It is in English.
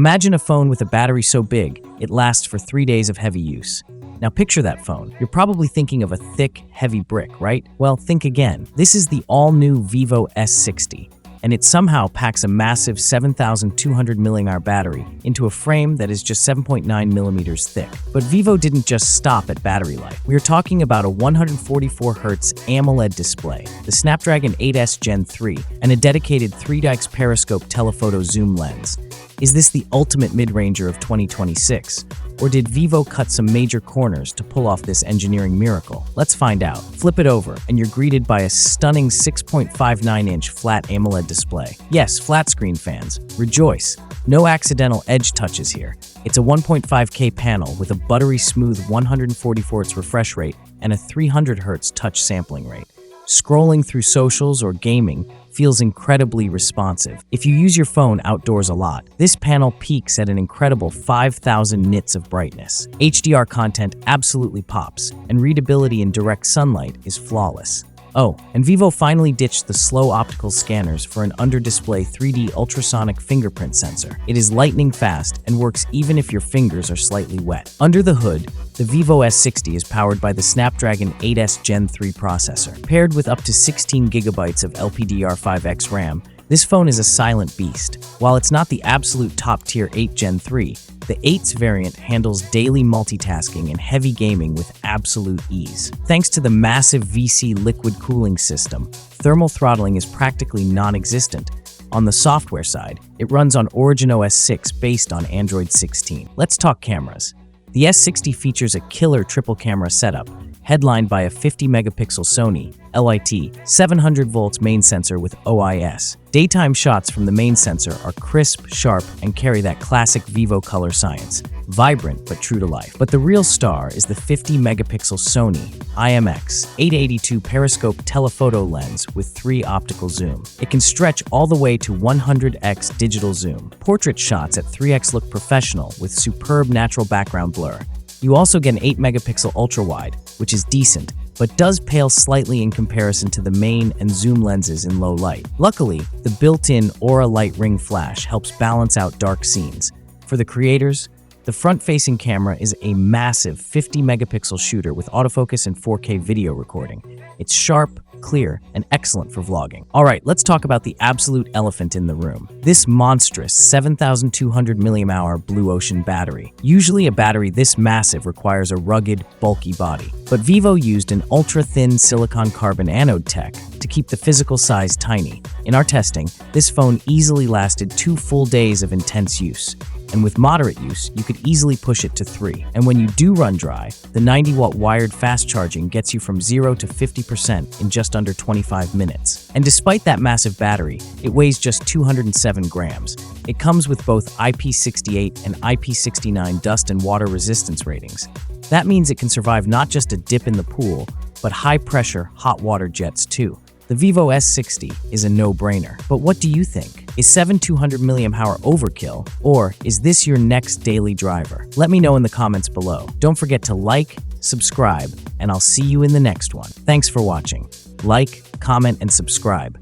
Imagine a phone with a battery so big, it lasts for 3 days of heavy use. Now picture that phone. You're probably thinking of a thick, heavy brick, right? Well, think again. This is the all-new Vivo S60, and it somehow packs a massive 7,200 mAh battery into a frame that is just 7.9 millimeters thick. But Vivo didn't just stop at battery life. We're talking about a 144Hz AMOLED display, the Snapdragon 8S Gen 3, and a dedicated 3x periscope telephoto zoom lens. Is this the ultimate mid-ranger of 2026? Or did Vivo cut some major corners to pull off this engineering miracle? Let's find out. Flip it over, and you're greeted by a stunning 6.59-inch flat AMOLED display. Yes, flat screen fans, rejoice. No accidental edge touches here. It's a 1.5K panel with a buttery smooth 144 Hz refresh rate and a 300 Hz touch sampling rate. Scrolling through socials or gaming feels incredibly responsive. If you use your phone outdoors a lot, this panel peaks at an incredible 5,000 nits of brightness. HDR content absolutely pops, and readability in direct sunlight is flawless. Oh, and Vivo finally ditched the slow optical scanners for an under-display 3D ultrasonic fingerprint sensor. It is lightning fast and works even if your fingers are slightly wet. Under the hood, the Vivo S60 is powered by the Snapdragon 8S Gen 3 processor. Paired with up to 16 GB of LPDDR5X RAM, this phone is a silent beast. While it's not the absolute top-tier 8 Gen 3, the 8's variant handles daily multitasking and heavy gaming with absolute ease. Thanks to the massive VC liquid cooling system, thermal throttling is practically non-existent. On the software side, it runs on Origin OS 6 based on Android 16. Let's talk cameras. The S60 features a killer triple camera setup, headlined by a 50-megapixel Sony LIT 700-volt main sensor with OIS. Daytime shots from the main sensor are crisp, sharp, and carry that classic Vivo color science, vibrant but true to life. But the real star is the 50-megapixel Sony IMX882 periscope telephoto lens with 3 optical zoom. It can stretch all the way to 100x digital zoom. Portrait shots at 3x look professional with superb natural background blur. You also get an 8-megapixel ultra-wide, which is decent, but does pale slightly in comparison to the main and zoom lenses in low light. Luckily, the built-in Aura Light Ring flash helps balance out dark scenes. For the creators, the front-facing camera is a massive 50-megapixel shooter with autofocus and 4K video recording. It's sharp, clear, and excellent for vlogging. Alright, let's talk about the absolute elephant in the room. This monstrous 7,200 mAh blue ocean battery. Usually a battery this massive requires a rugged, bulky body. But Vivo used an ultra-thin silicon carbon anode tech to keep the physical size tiny. In our testing, this phone easily lasted 2 full days of intense use. And with moderate use, you could easily push it to 3. And when you do run dry, the 90-watt wired fast charging gets you from 0 to 50% in just under 25 minutes. And despite that massive battery, it weighs just 207 grams. It comes with both IP68 and IP69 dust and water resistance ratings. That means it can survive not just a dip in the pool, but high-pressure hot water jets too. The Vivo S60 is a no-brainer. But what do you think? Is 7,200 mAh overkill, or is this your next daily driver? Let me know in the comments below. Don't forget to like, subscribe, and I'll see you in the next one. Thanks for watching. Like, comment, and subscribe.